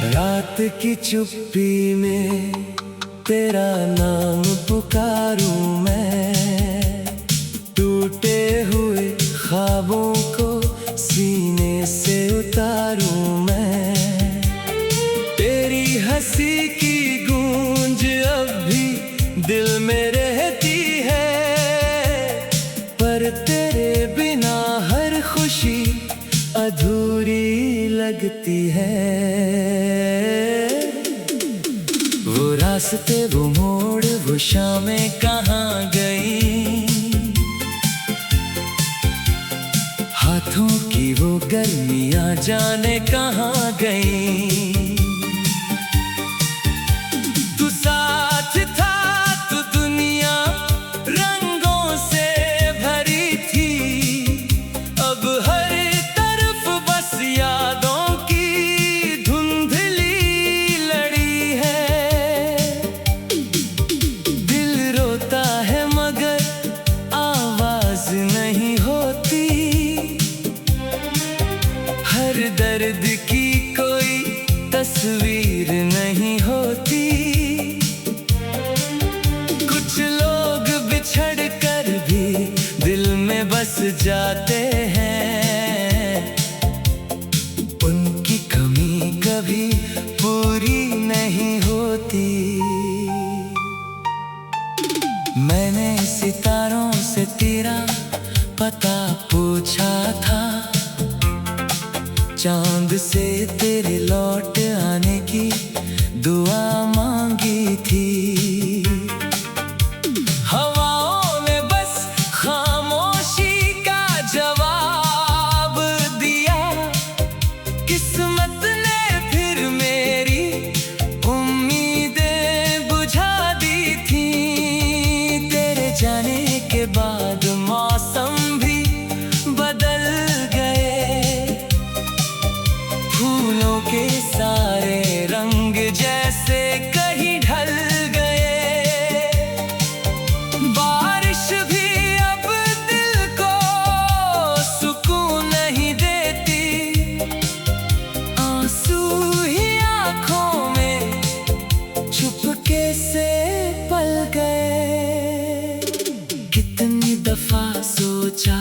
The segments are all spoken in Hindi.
रात की चुप्पी में तेरा नाम पुकारूं मैं, टूटे हुए ख्वाबों को सीने से उतारूं मैं। तेरी हंसी की गूंज अब भी दिल में रहती है, पर तेरे बिना हर खुशी अधूरी लगती है। वो रास्ते, वो मोड़, वो शामें कहाँ गई, हाथों की वो गर्मियाँ जाने कहाँ गई। तू साथ था तो दुनिया रंगों से भरी थी, अब हर तरफ बस यादों की धुंधली लड़ी है। दिल रोता है मगर आवाज नहीं होती, हर दर्द की कोई तस्वीर नहीं होती। कुछ लोग बिछड़ कर भी दिल में बस जाते हैं, उनकी कमी कभी पूरी नहीं होती। मैंने सितारों से तेरा पता पूछा था, चांद से तेरे लौट आने की दुआ मांगी थी। हवाओं ने बस खामोशी का जवाब दिया, किस्मत ने फिर मेरी उम्मीदें बुझा दी थी। तेरे जाने के बाद मौसम भी बदल गए, फूलों के सारे रंग जैसे कहीं ढल गए। बारिश भी अब दिल को सुकून नहीं देती, आंसू ही आंखों में चुपके से पल गए। कितनी दफा सोचा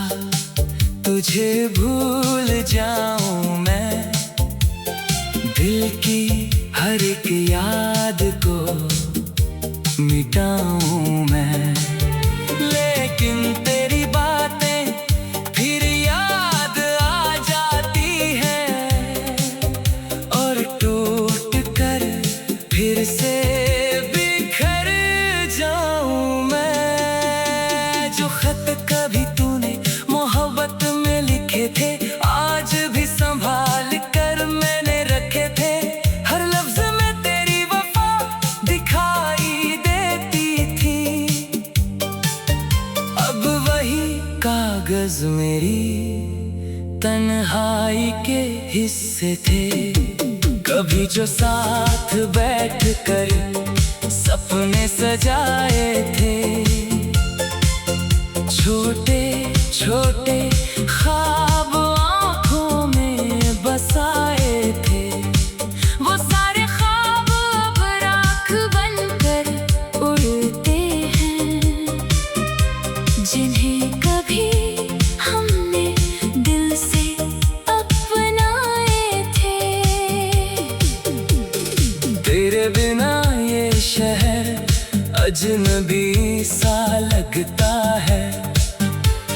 तुझे भूल जाऊं मैं, दिल की हर एक याद को मिटाऊं मैं, लेकिन तेरी बातें फिर याद आ जाती हैं, और टूट कर फिर से बिखर जाऊं मैं। जो खत कभी तूने मोहब्बत में लिखे थे, आज भी संभाल कर मैंने रखे थे। हर लफ्ज में तेरी वफा दिखाई देती थी, अब वही कागज मेरी तन्हाई के हिस्से थे। कभी जो साथ बैठ कर सपने सजाए थे, छोटे छोटे ख्वाब आंखों में बसाए थे। वो सारे ख्वाब अब राख बनकर उड़ते हैं, जिन्हें कभी हमने दिल से अपनाए थे। तेरे बिना ये शहर अजनबी सा लगता है,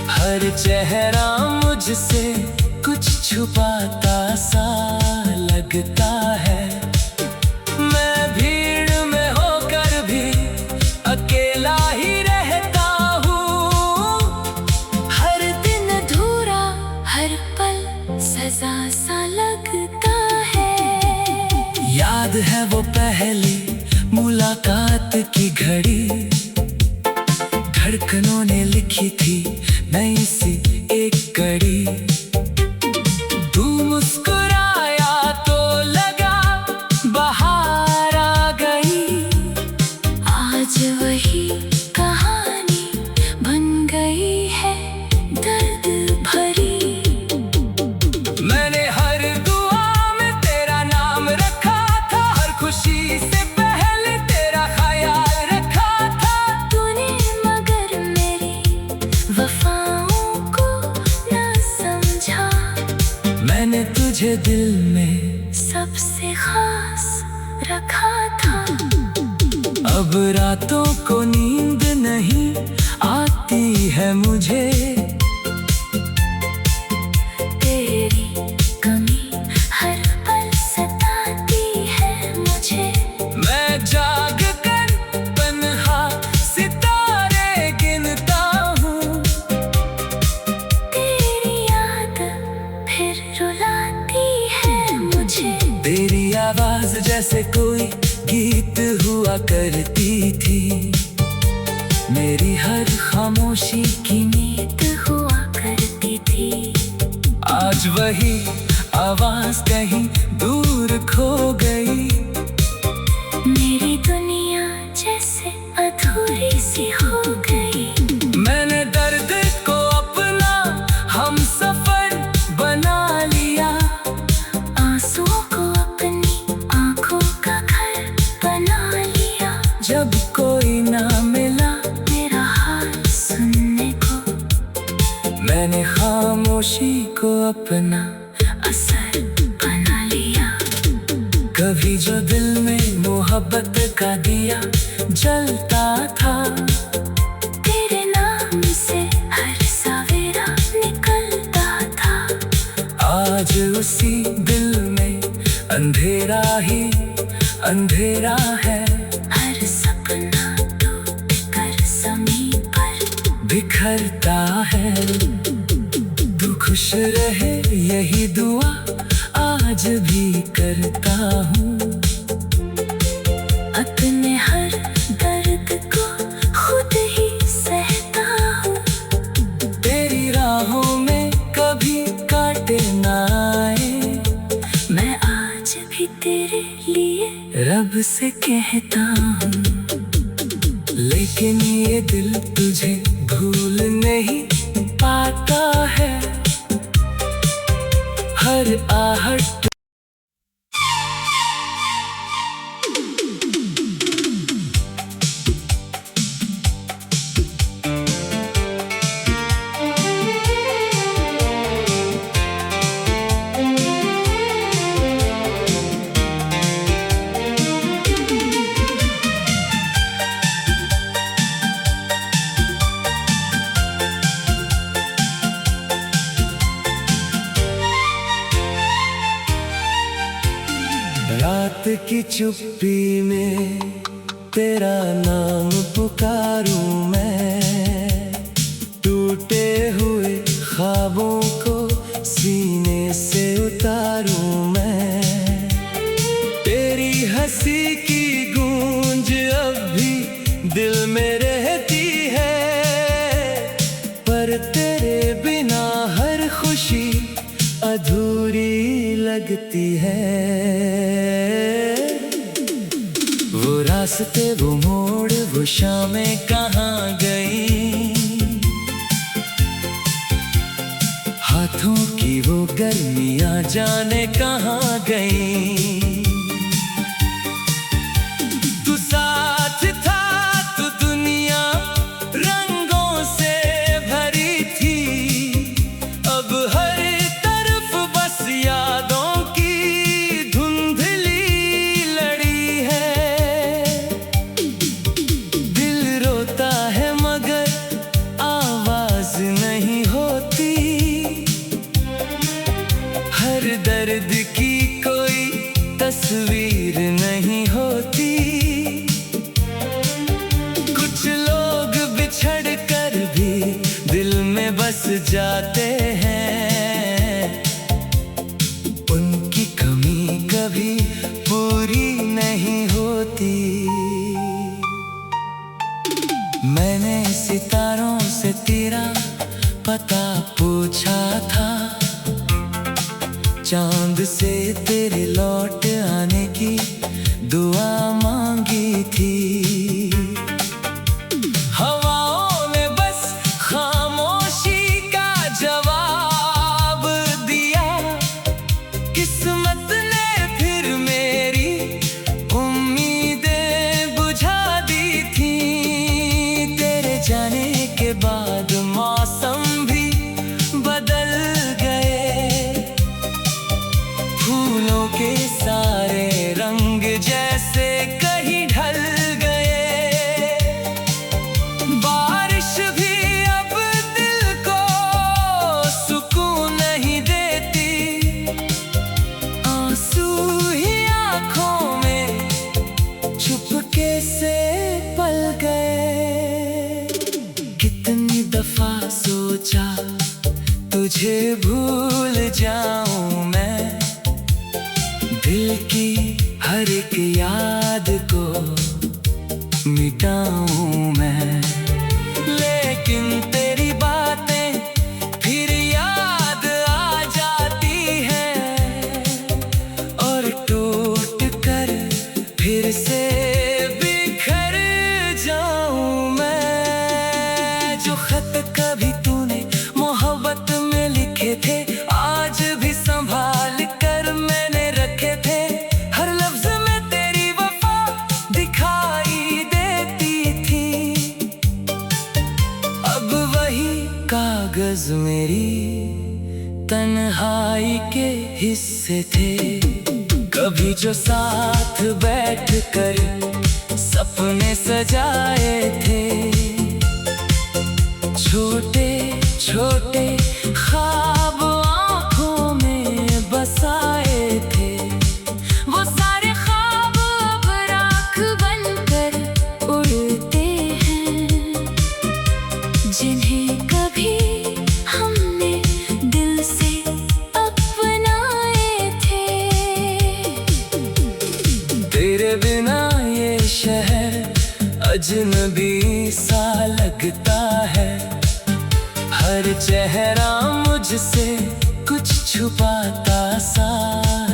हर चेहरा मुझसे कुछ छुपाता सा लगता है। मैं भीड़ में होकर भी अकेला ही रहता हूँ, हर दिन अधूरा, हर पल सजा सा लगता है। याद है वो पहली मुलाकात की घड़ी, धड़कनों ने लिखी थी नई सी एक कड़ी। तू मुस्कुराया तो लगा बाहर आ गई, आज वही कहानी बन गई है दर्द भरी। मैंने हर दुआ में तेरा नाम रखा सबसे खास रखा था। अब रातों को नींद नहीं आती है मुझे, तेरी कमी हर पल सताती है मुझे। मैं जाग कर तन्हा सितारे गिनता हूँ, तेरी याद फिर रुलाती है मुझे। तेरी आवाज जैसे कोई गीत हुआ करती थी, मेरी हर खामोशी की नींद हुआ करती थी। आज वही आवाज कहीं दूर खो गई, मेरी दुनिया जैसे अधूरी सी हो गई। मैंने दर्द को अपना हम सफर बना लिया, आंसुओं को अपनी आंखों का घर बना लिया। जब कोई ना मिला मेरा हाल सुनने को, मैंने खामोशी को अपना असर बना लिया। कभी जो दिल में मोहब्बत का दिया जलता था, तेरे नाम से हर सवेरा निकलता था। आज उसी दिल में अंधेरा ही अंधेरा है, हर सपना टूट कर ज़मीन पर बिखरता है। तू खुश रहे यही दुआ आज भी करता हूँ, अपने हर दर्द को खुद ही सहता हूँ। तेरी राहों में कभी कांटे ना आए, मैं आज भी तेरे लिए रब से कहता हूँ। लेकिन ये दिल तुझे भूल नहीं पाता है, हर आहट रात की चुप्पी में तेरा नाम पुकारूं मैं, टूटे हुए ख्वाबों को सीने से उतारूं मैं। तेरी हंसी की गूंज अब भी दिल में रहती है, पर तेरे बिना हर खुशी अधूरी लगती है। वो रास्ते वो मोड़ वो शामें कहाँ गई, हाथों की वो गर्मियाँ जाने कहाँ गई। तू साथ था तो दुनिया रंगों से भरी थी, अब हर तरफ बस यादों की धुंधली लड़ी है। दिल रोता है मगर आवाज नहीं होती, हर दर्द की कोई तस्वीर नहीं होती। कुछ लोग बिछड़ कर भी दिल में बस जाते हैं, उनकी कमी कभी पूरी नहीं होती। मैंने सितारों से तेरा पता पूछा था, चांद से तेरे लौट आने की दुआ मांगी थी। हवाओं ने बस खामोशी का जवाब ये सारे रंग जैसे कहीं ढल गए। बारिश भी अब दिल को सुकून नहीं देती, आंसू ही आंखों में चुपके से पल गए। कितनी दफा सोचा तुझे भूल जाऊं मैं, दिल की हर एक याद को मिटाऊं मैं, लेकिन तेरी बातें फिर याद आ जाती हैं और टूट कर फिर से बिखर जाऊं मैं। जो खत कभी तूने मोहब्बत में लिखे थे, आज भी संभाल कर मैंने रखे थे। हर लफ्ज में तेरी वफा दिखाई देती थी। अब वही कागज मेरी तन्हाई के हिस्से थे। कभी जो साथ बैठ कर सपने सजाए थे, छोटे छोटे ख्वाब आंखों में बसाए थे। वो सारे ख्वाब अब राख बनकर उड़ते हैं, जिन्हें कभी हमने दिल से अपनाए थे। तेरे बिना ये शहर अजनबी सा लगता है, हर चेहरा मुझसे कुछ छुपाता सा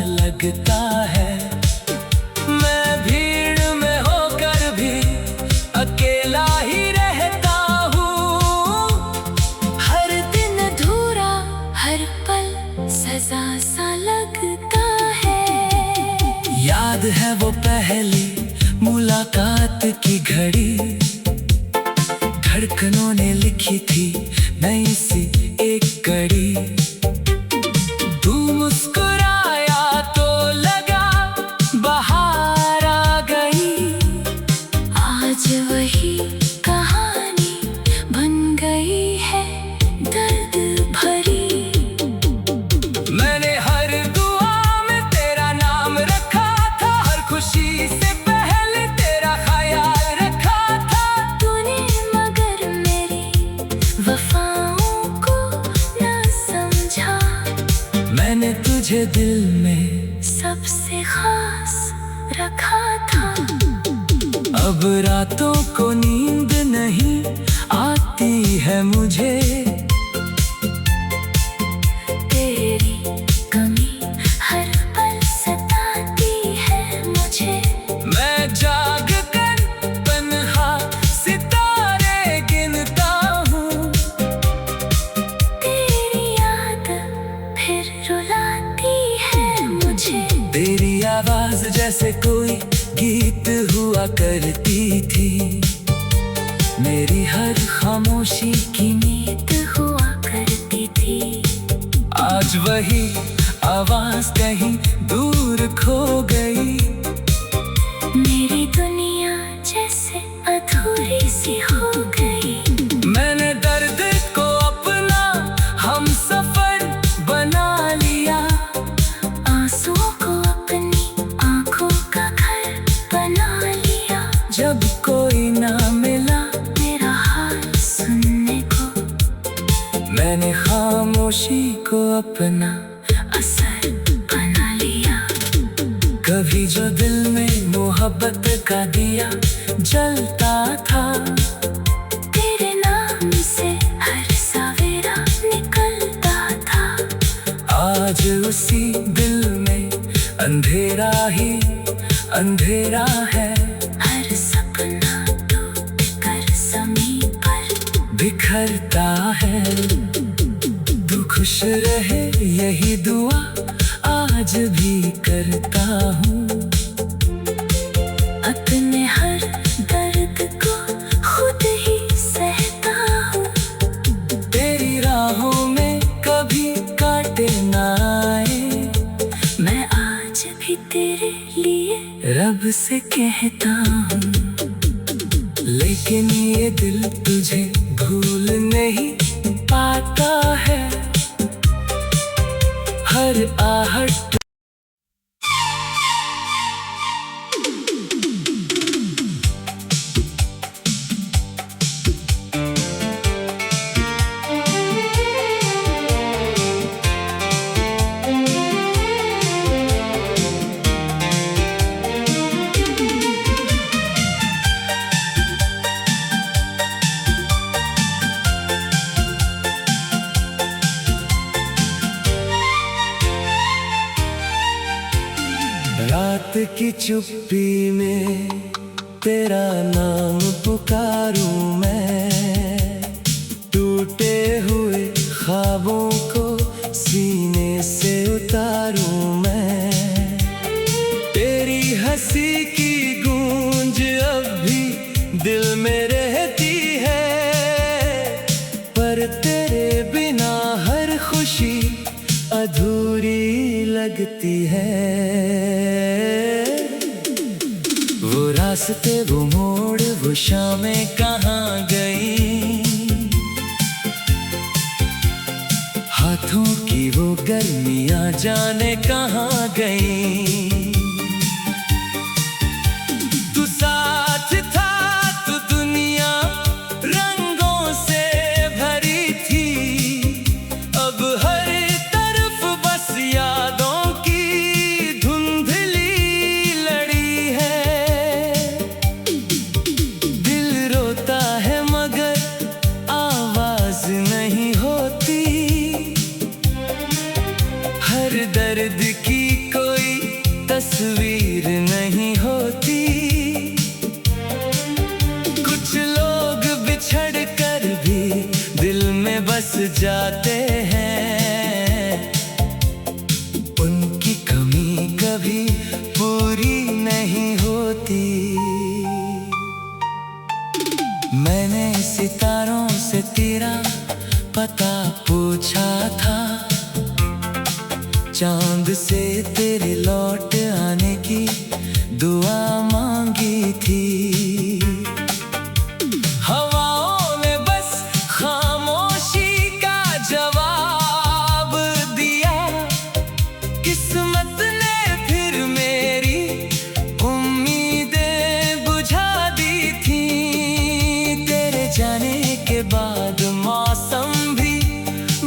लगता है। मैं भीड़ में होकर भी अकेला ही रहता हूँ, हर दिन अधूरा, हर पल सजा सा लगता है। याद है वो पहली मुलाकात की घड़ी, धड़कनों ने लिखी थी नई सी एक कड़ी। तू मुस्कुराया तो लगा बाहर आ गई, आज वही कहानी बन गई है दर्द भरी। मैंने हर दुआ में तेरा नाम रखा था, हर खुशी से पहले तेरा ख्याल रखा था। तूने मगर मेरी वफाओं को न समझा, मैंने तुझे दिल में सबसे खास रखा था। अब रातों को नींद नहीं आती है मुझे, तेरी कमी हर पल सताती है मुझे। मैं जाग कर तन्हा सितारे गिनता हूँ, तेरी याद फिर रुलाती है मुझे। तेरी आवाज जैसे कोई गीत हुआ करती थी, मेरी हर खामोशी की नींद हुआ करती थी। आज वही आवाज कहीं दूर खो गई, मेरी दुनिया जैसे अधूरी सी हो गई। मैंने दर्द को अपना हम सफर बना लिया, आंसुओं को अपनी आंखों का घर बना लिया। जब कोई ना मिला मेरा हाल सुनने को, मैंने खामोशी को अपना असर बना लिया। कभी जो दिल में मोहब्बत का दिया जलता था, तेरे नाम से हर सवेरा निकलता था। आज उसी दिल में अंधेरा ही अंधेरा है, हर सपना टूट कर ज़मीन पर बिखरता है। तू खुश रहे यही दुआ आज भी करता हूँ, अपने हर दर्द को खुद ही सहता हूँ। तेरी राहों में कभी काटे ना आए, मैं आज भी भी तेरे लिए रब से कहता हूँ, लेकिन ये दिल तुझे भूल नहीं पाता है। हर आहट रात की चुप्पी में तेरा नाम पुकारूं मैं, टूटे हुए ख्वाबों को सीने से उतारूं मैं। तेरी हंसी की गूंज अब भी दिल में रहती है, पर तेरे बिना हर खुशी अधूरी लगती है। वो रास्ते, वो मोड़, वो शामें कहाँ गई, हाथों की वो गर्मियाँ जाने कहाँ गई। तू साथ था तो दुनिया रंगों से भरी थी, अब हर तरफ बस यादों की धुंधली लड़ी है। दिल रोता है मगर आवाज नहीं होती, हर दर्द की कोई तस्वीर नहीं होती। कुछ लोग बिछड़ कर भी दिल में बस जाते हैं, उनकी कमी कभी पूरी नहीं होती। मैंने सितारों से तेरा पता पूछा था, चांद से तेरे लौट आने की दुआ मांगी थी। हवाओं ने बस खामोशी का जवाब दिया, किस्मत ने फिर मेरी उम्मीदें बुझा दी थी। तेरे जाने के बाद मौसम भी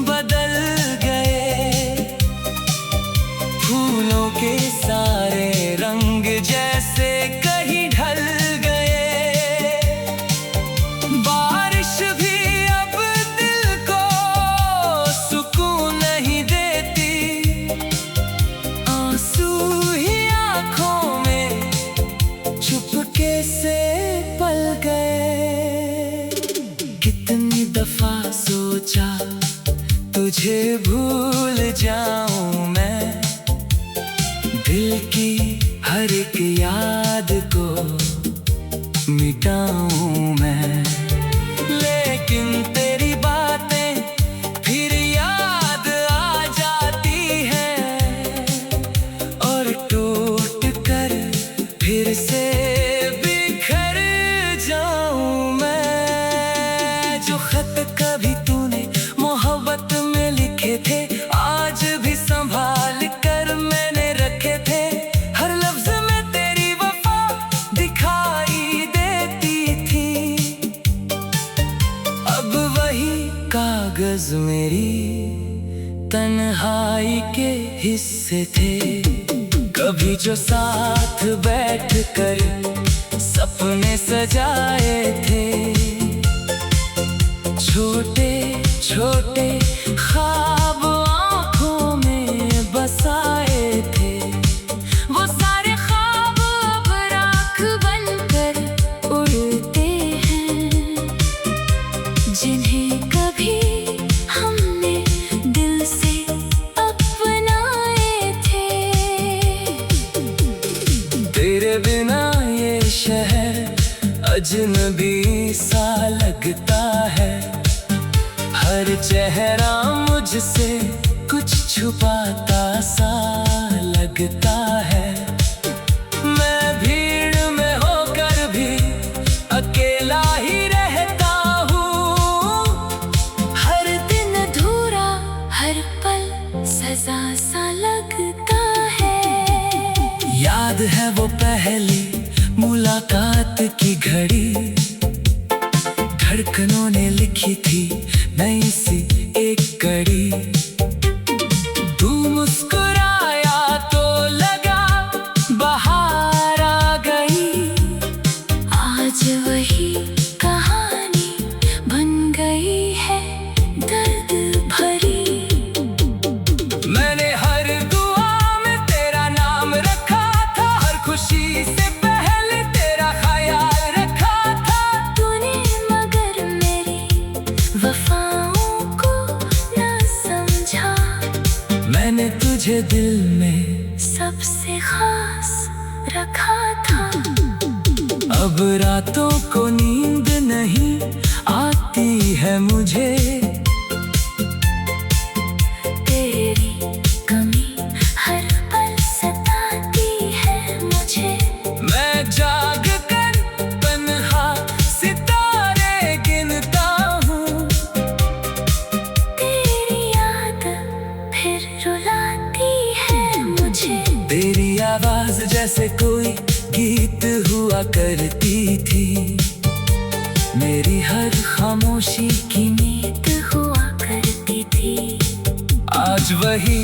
बदल गए, फूलों के सारे रंग जैसे कहीं ढल गए। बारिश भी अब दिल को सुकून नहीं देती, आंसू ही आंखों में चुपके से पल गए। कितनी दफा सोचा तुझे भूल जाऊं मैं, दिल की हर एक याद को मिटाऊं मैं, लेकिन तेरी बातें फिर याद आ जाती हैं, और टूट कर फिर से बिखर जाऊं मैं। जो खत कभी तूने मोहब्बत में लिखे थे, आज भी संभाल कर मैंने रखे थे। हर लफ्ज में तेरी वफा दिखाई देती थी, अब वही कागज मेरी तन्हाई के हिस्से थे। कभी जो साथ बैठ कर सपने सजाए थे, छोटे छोटे ख्वाब आँखों में बसाए थे। वो सारे ख्वाब अब राख बनकर उड़ते हैं, जिन्हें कभी हमने दिल से अपनाए थे। तेरे बिना ये शहर अजनबी सा लगता है, हर चेहरा मुझसे कुछ छुपाता सा लगता लगता है। मैं भीड़ में होकर भी अकेला ही रहता हूँ। हर दिन अधूरा, हर पल सजा सा लगता है। याद है वो पहली मुलाकात की घड़ी, धड़कनों ने लिखी थी नई सी एक कड़ी। तू मुस्कुराया तो लगा बाहर आ गई। आज वही कहानी बन गई है दर्द भरी। मैंने हर दुआ में तेरा नाम रखा था, हर खुशी से पहले तेरा ख्याल रखा था। तूने मगर मेरी वफाओं को न समझा। मैंने तुझे दिल में सबसे खास रखा था। अब रातों को नींद नहीं आती है मुझे। तेरी कमी हर पल सताती है मुझे। मैं जाग कर तन्हा सितारे गिनता हूँ। तेरी याद फिर रुलाती है मुझे। तेरी आवाज जैसे कोई गीत हुआ करती थी। मेरी हर खामोशी की नींद हुआ करती थी। आज वही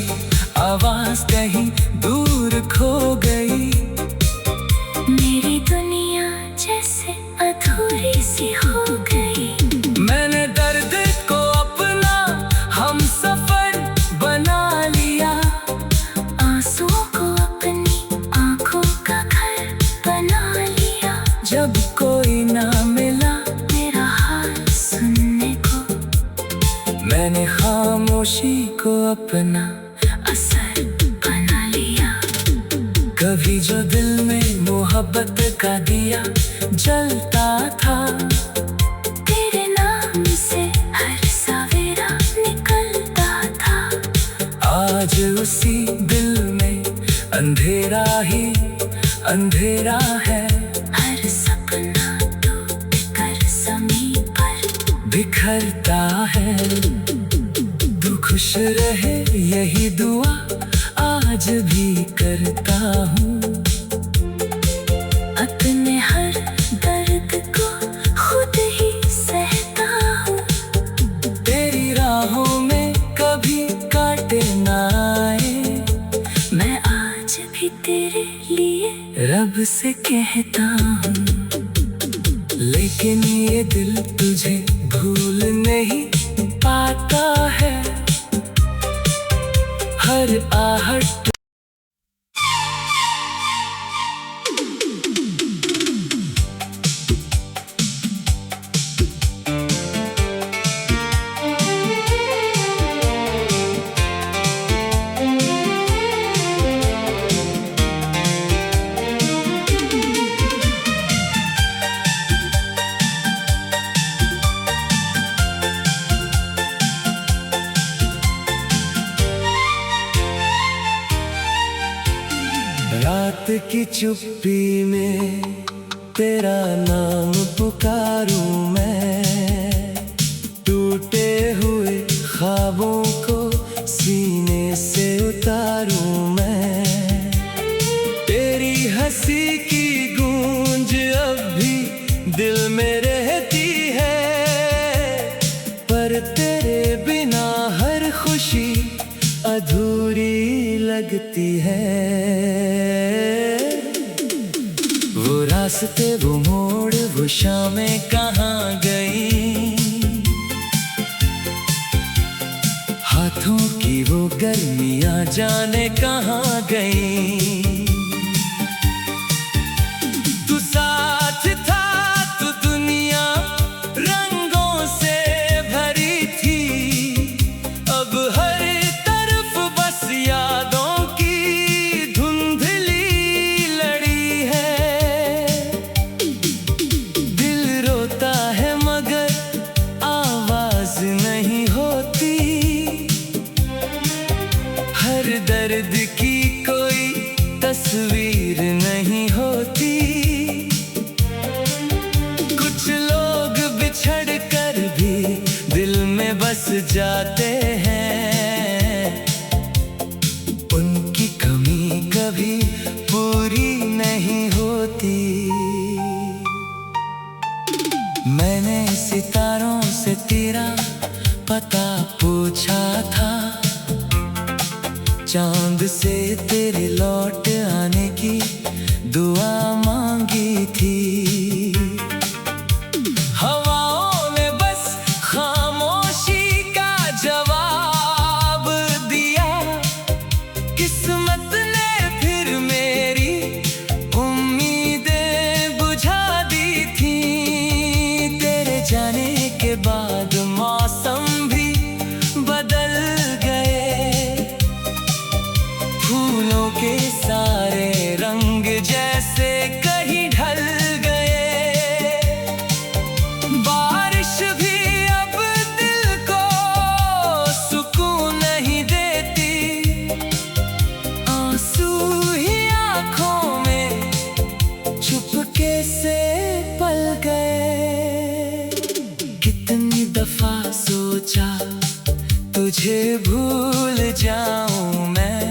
आवाज कहीं दूर खो गई। मेरी दुनिया जैसे अधूरी सी हो गई। मैंने दर्द को अपना हम सफर बना लिया। आंसुओं को अपनी आंखों का घर बना लिया। जब कोई ना मिला मेरा हाल सुनने को, मैंने खामोशी को अपना असर बना लिया। कभी जो दिल में मोहब्बत का दिया जलता था। तेरे नाम से हर सवेरा निकलता था। आज उसी दिल में अंधेरा ही अंधेरा है। हर सपना टूट कर ज़मीन पर बिखरता है। तू खुश रहे यही दुआ आज भी करता हूँ। अपने हर दर्द को खुद ही सहता हूँ। तेरी राहों में कभी काटे ना आए। मैं आज भी तेरे लिए रब से कहता हूँ, लेकिन ये दिल तुझे भूल नहीं पाता है। हर आहट रात की चुप्पी में तेरा नाम पुकारूं मैं। टूटे हुए ख्वाबों को सीने से उतारूं मैं। तेरी हंसी की गूंज अब भी दिल में रहती है। पर तेरे बिना हर खुशी अधूरी लगती है। वो रास्ते, वो मोड़, वो शामें कहाँ गई। हाथों की वो गर्मियाँ जाने कहाँ गई। तू साथ था तो दुनिया रंगों से भरी थी। अब हर तरफ बस यादों की धुंधली लड़ी है। दिल रोता है मगर आवाज नहीं होती। हर दर्द की कोई तकदीर नहीं होती। कुछ लोग बिछड़ कर भी दिल में बस जाते हैं, उनकी कमी कभी पूरी नहीं होती। मैंने सितारों से तेरा पता पूछा था, चांद से तेरे लौट आने की दुआ मांगी थी। हवाओं ने बस खामोशी का जवाब दिया, किस्मत ने फिर मेरी उम्मीदें बुझा दी थी। तेरे जाने के बाद मौसम भी बदल गए, फूलों के सारे रंग जैसे कहीं ढल गए। बारिश भी अब दिल को सुकून नहीं देती, आंसू ही आंखों में चुपके से पल गए। कितनी दफा सोचा तुझे भूल जाऊं मैं,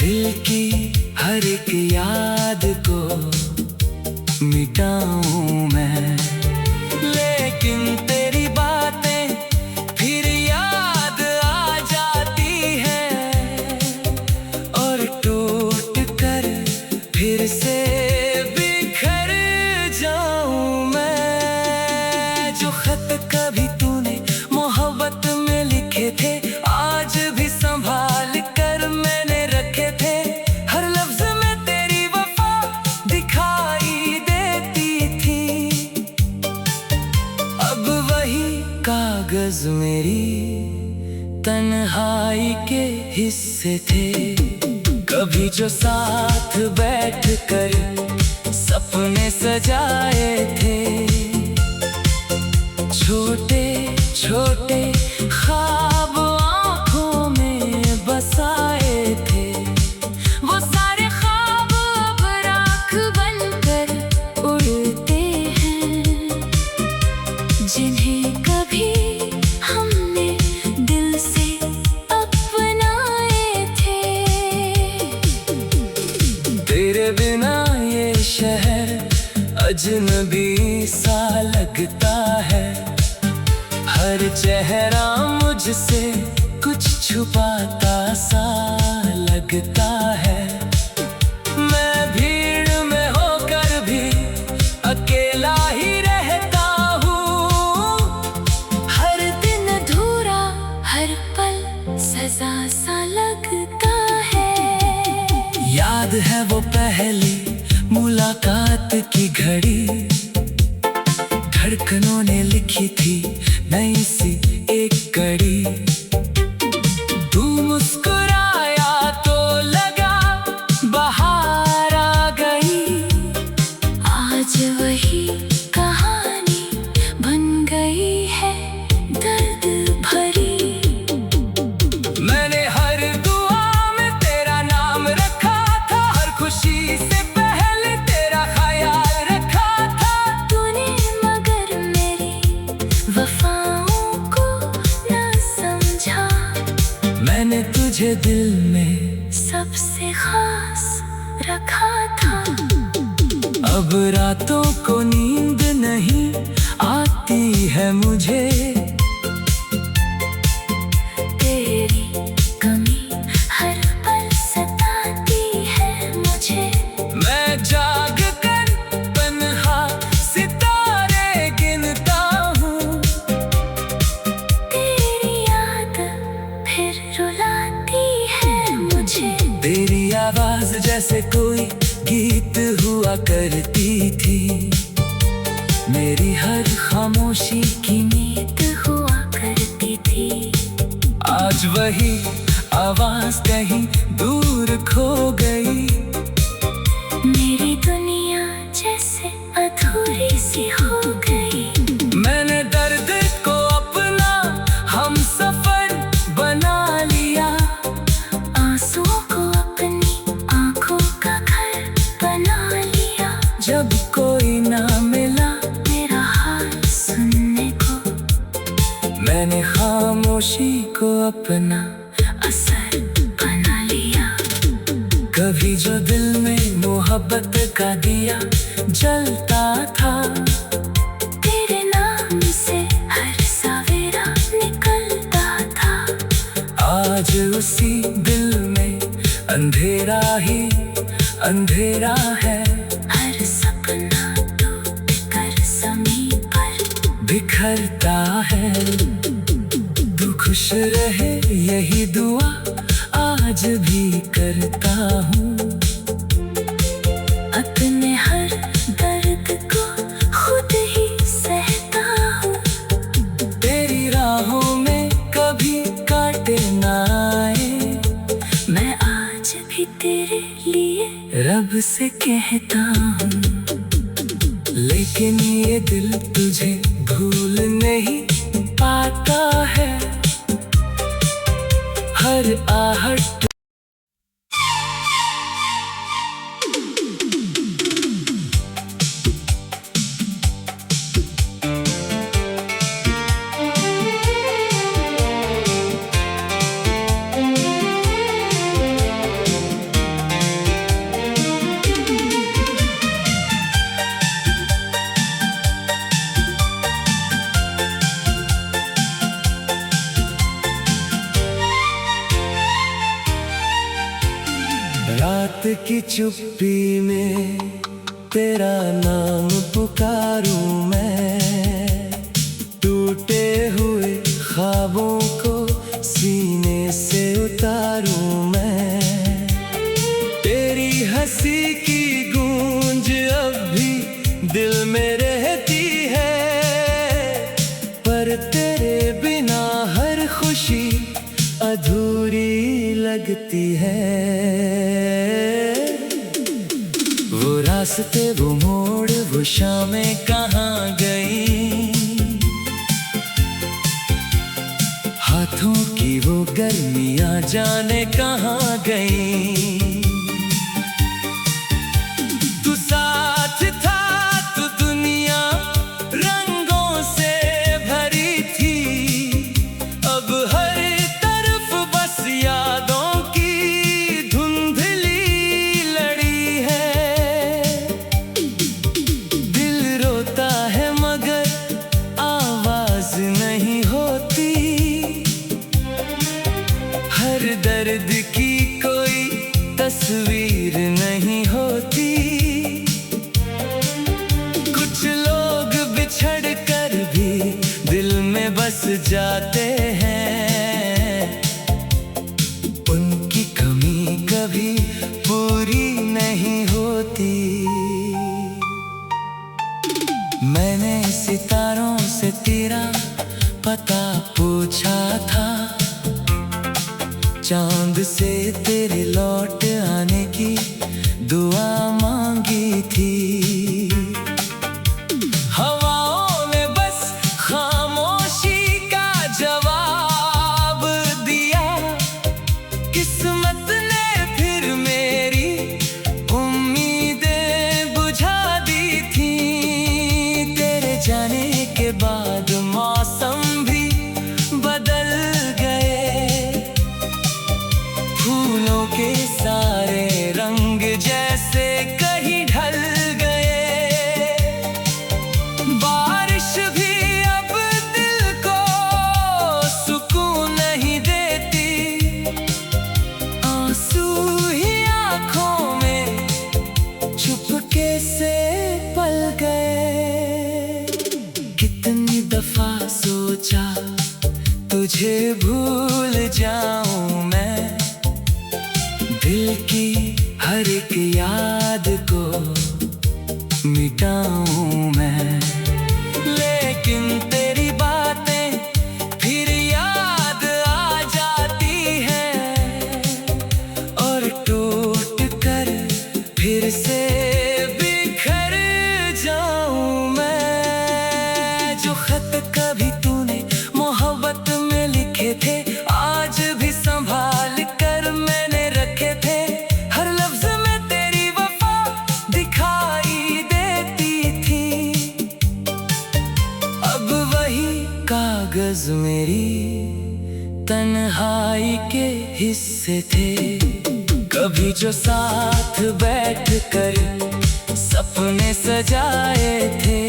दिल की हर एक याद को मिटाऊं मैं। लेकिन तेरी बातें फिर याद आ जाती हैं, और टूट कर फिर से बिखर जाऊं मैं। जो खत कभी तूने मोहब्बत में लिखे थे, आज भी संभाल कर मैंने रखे थे। हर लफ्ज में तेरी वफा दिखाई देती थी। अब वही कागज मेरी तन्हाई के हिस्से थे, कभी जो साथ बैठ कर सपने सजाए थे। छोटे छोटे ख्वाब आँखों में बसाए थे, वो सारे ख्वाब अब राख बनकर उड़ते हैं, जिन्हें कभी हमने दिल से अपनाए थे। तेरे बिना ये शहर अजनबी सा लगता है, हर चेहरा मुझसे कुछ छुपाता सा लगता है। मैं भीड़ में होकर भी अकेला ही रहता हूँ, हर दिन अधूरा हर पल सजा सा लगता है। याद है वो पहली मुलाकात की घड़ी, धड़कनों ने लिखी थी नई सी एक कड़ी। तू मुस्कुराया तो लगा बाहर आ गई, आज वही कहानी बन गई है दर्द भरी। मैंने हर दुआ में तेरा नाम रखा था, हर खुशी से पहले तेरा ख्याल रखा था। तूने मगर मेरी वफाओं को न समझा, मैंने तुझे दिल में सबसे खास रखा था। अब रातों को नींद नहीं आती है मुझे, तेरी कमी हर पल सताती है मुझे। मैं जाग कर तन्हा सितारे गिनता हूँ, तेरी याद फिर रुलाती है मुझे। तेरी आवाज जैसे कोई गीत हुआ करती थी, मेरी हर खामोशी की नींद हुआ करती थी। आज वही आवाज कहीं दूर खो गई, मेरी दुनिया जैसे अधूरी सी हो गई। मैंने दर्द को अपना हम सफर बना लिया, आंसुओं को अपनी आंखों का अपना असर बना लिया। कभी जो दिल में मोहब्बत का दिया जलता था, तेरे नाम से हर सवेरा निकलता था। आज उसी दिल में अंधेरा ही अंधेरा है। हर सपना टूट कर ज़मीन पर बिखरता है। तू खुश रहे यही दुआ आज भी करता हूँ। अपने हर दर्द को खुद ही सहता हूँ। तेरी राहों में कभी काटे ना आए, मैं आज भी तेरे लिए रब से कहता हूँ। लेकिन ये दिल तुझे भूल नहीं पाता है। हर आहट रात की चुप्पी में तेरा नाम पुकारूं मैं। टूटे हुए ख्वाबों को सीने से उतारूं मैं। तेरी हंसी की गूंज अब भी दिल में रहती है, पर तेरे बिना हर खुशी अधूरी लगती है। वो रास्ते वो मोड़ वो शामें कहाँ गई, हाथों की वो गर्मियाँ जाने कहाँ गई। तू साथ था तो दुनिया रंगों से भरी थी। अब हर तरफ बस यादों की धुंधली लड़ी है। दिल रोता है मगर आवाज नहीं होती। हर दर्द की कोई तस्वीर नहीं होती। कुछ लोग बिछड़ कर भी दिल में बस जाते हैं। उनकी कमी कभी पूरी नहीं होती। मैंने सितारों से तेरा पता पूछा था, चांद से तेरे लौट आने की दुआ मांगी थी। हवाओं ने बस खामोशी का जवाब दिया। किस्मत ने फिर मेरी उम्मीदें बुझा दी थी। तेरे जाने के बाद मौसम भी बदल गए। फूलों के सारे रंग जैसे कहीं ढल गए। बारिश भी अब दिल को सुकून नहीं देती। आंसू ही आंखों में चुपके से पल गए। कितनी दफा सोचा तुझे भूल जाऊं मैं। दिल की हर एक याद को मिटाऊं मैं। लेकिन तेरी बातें फिर याद आ जाती हैं। और टूट कर फिर से बिखर जाऊं मैं। जो खत कभी तूने मोहब्बत में लिखे थे, आज भी संभाल कर मैंने रखे थे। हर लफ्ज में तेरी वफा दिखाई देती थी। अब वही कागज मेरी तन्हाई के हिस्से थे, कभी जो साथ बैठ कर सपने सजाए थे।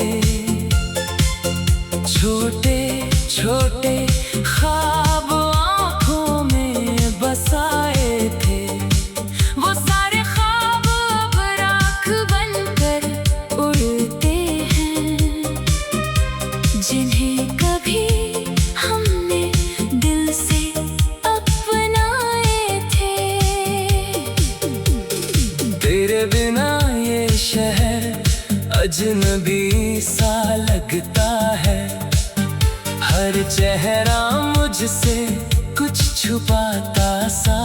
छोटे छोटे ख्वाब आंखों में बसाए थे, वो सारे ख्वाब अब राख बनकर उड़ते हैं, जिन्हें कभी हमने दिल से अपनाए थे। तेरे बिना ये शहर अजनबी सा लगता है, हर चेहरा मुझसे कुछ छुपाता सा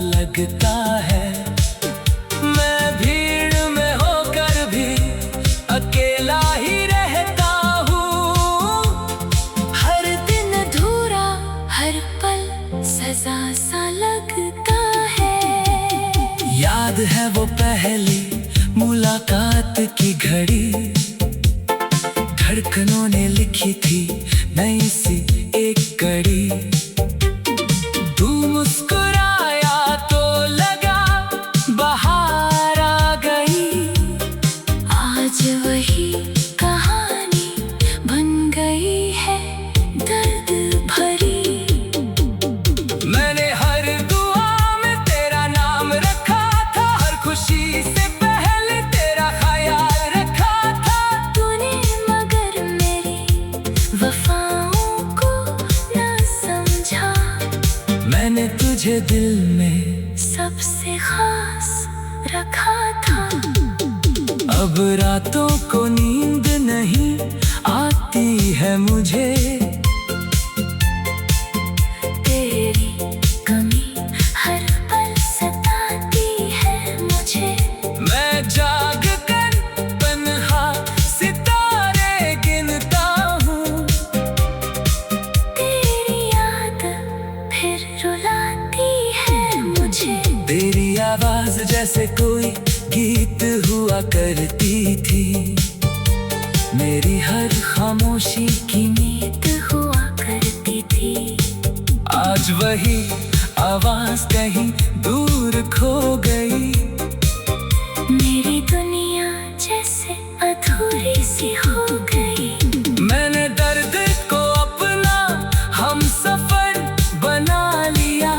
लगता है। मैं भीड़ में होकर भी अकेला ही रहता हूँ, हर दिन अधूरा, हर पल सजा सा लगता है। याद है वो पहली मुलाकात की घड़ी, धड़कनों ने लिखी थी नई सी एक कड़ी। तू मुस्कुराया तो लगा बाहर आ गई, आज वही कहानी बन गई है दर्द भरी। मैंने हर दुआ में तेरा नाम रखा था, हर खुशी से पहले तेरा ख्याल रखा था। तूने मगर मेरी वफाओं को न समझा, मैंने तुझे दिल में सबसे खास रखा था। अब रातों को नींद नहीं आती है मुझे, तेरी कमी हर पल सताती है मुझे। मैं जाग कर तन्हा सितारे गिनता हूँ, तेरी याद फिर रुलाती है मुझे। तेरी आवाज जैसे कोई गीत हुआ करती थी, मेरी हर खामोशी की नींद हुआ करती थी। आज वही आवाज कहीं दूर खो गई, मेरी दुनिया जैसे अधूरी सी हो गई। मैंने दर्द को अपना हम सफर बना लिया,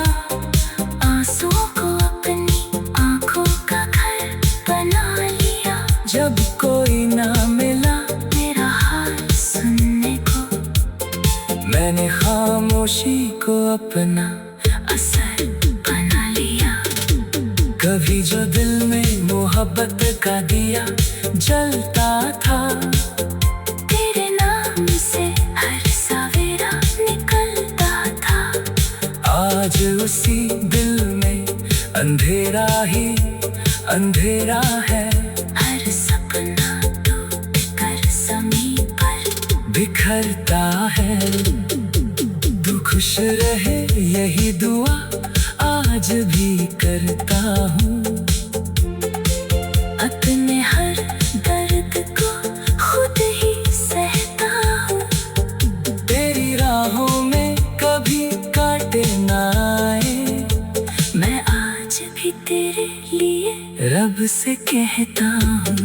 आंसुओं को अपनी आंखों का घर बना लिया। जब कोई ना मिला मेरा हाल सुनने को, मैंने खामोशी को अपना असर बना लिया। कभी जो दिल में मोहब्बत का दिया जलता था, तेरे नाम से हर सवेरा निकलता था। आज उसी दिल में अंधेरा ही अंधेरा है, हर सपना टूट कर ज़मीन पर बिखरता है। तू खुश रहे यही दुआ आज भी करता हूँ, अपने हर दर्द को खुद ही सहता हूँ। तेरी राहों में कभी काटे ना आए, मैं आज भी तेरे लिए रब से कहता हूँ।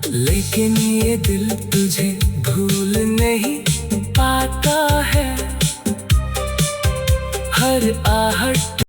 लेकिन ये दिल तुझे भूल नहीं पाता है, हर आहट